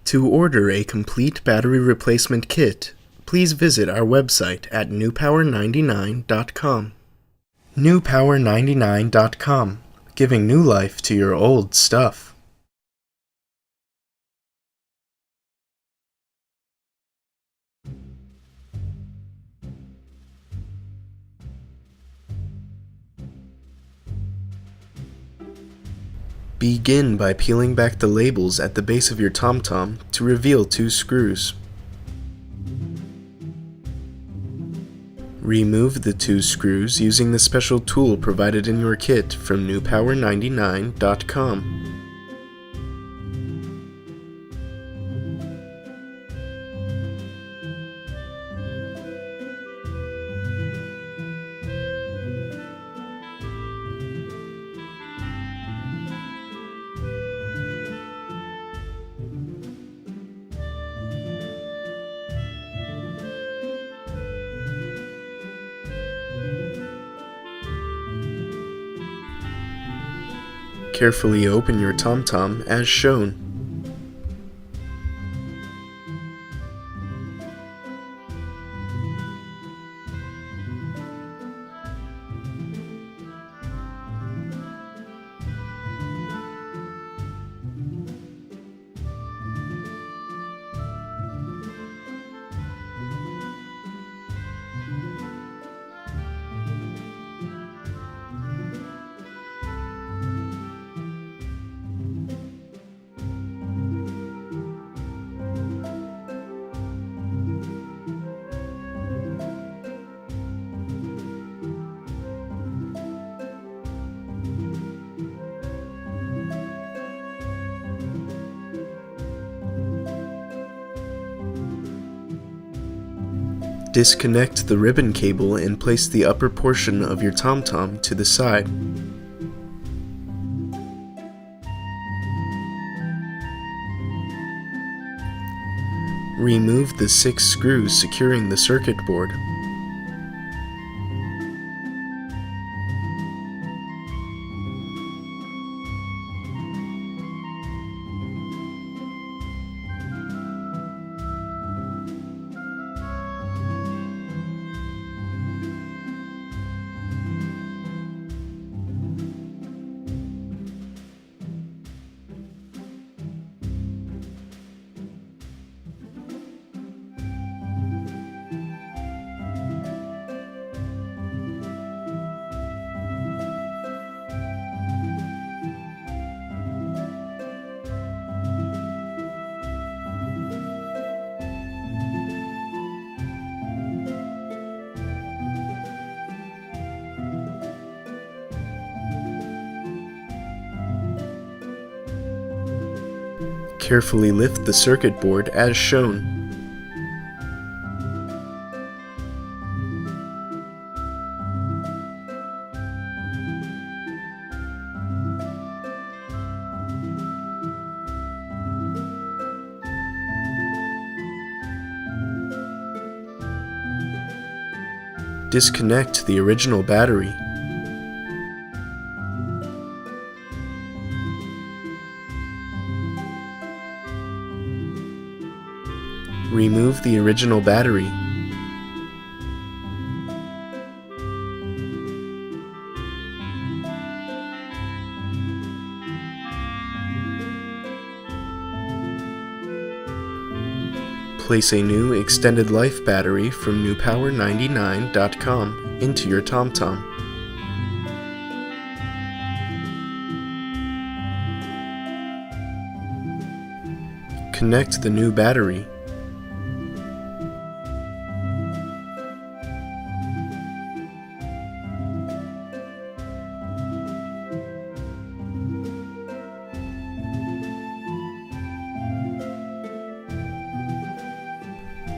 To order a complete battery replacement kit, please visit our website at newpower99.com. newpower99.com, giving new life to your old stuff. Begin by peeling back the labels at the base of your TomTom to reveal 2 screws. Remove the 2 screws using the special tool provided in your kit from newpower99.com. Carefully open your TomTom as shown. Disconnect the ribbon cable and place the upper portion of your TomTom to the side. Remove the 6 screws securing the circuit board. Carefully lift the circuit board as shown. Disconnect the original battery. Remove the original battery. Place a new extended life battery from newpower99.com into your TomTom. Connect the new battery.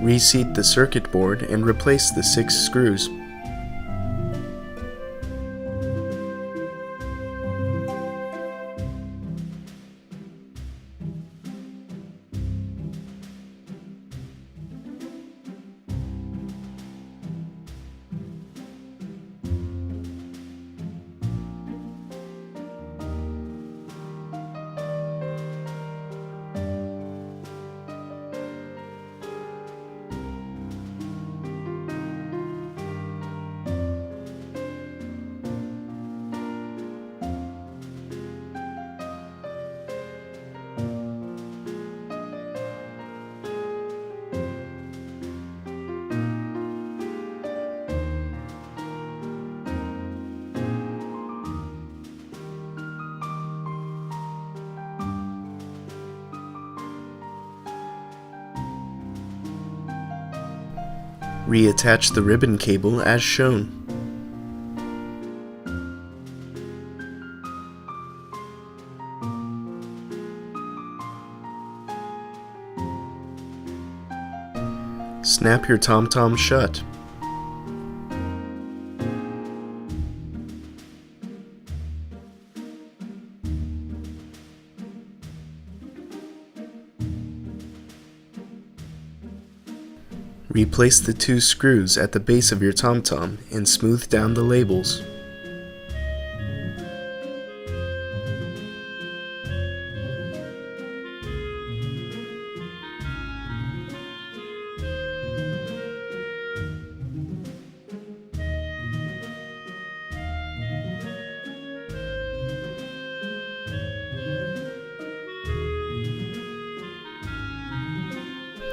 Reseat the circuit board and replace the 6 screws. Reattach the ribbon cable as shown. Snap your TomTom shut. Replace the two screws at the base of your TomTom and smooth down the labels.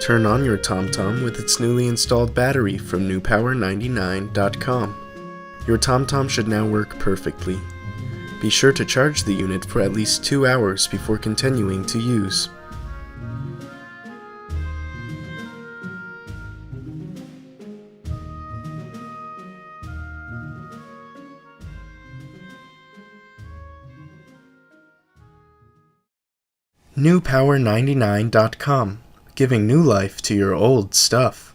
Turn on your TomTom with its newly installed battery from newpower99.com. Your TomTom should now work perfectly. Be sure to charge the unit for at least 2 hours before continuing to use. newpower99.com, giving new life to your old stuff.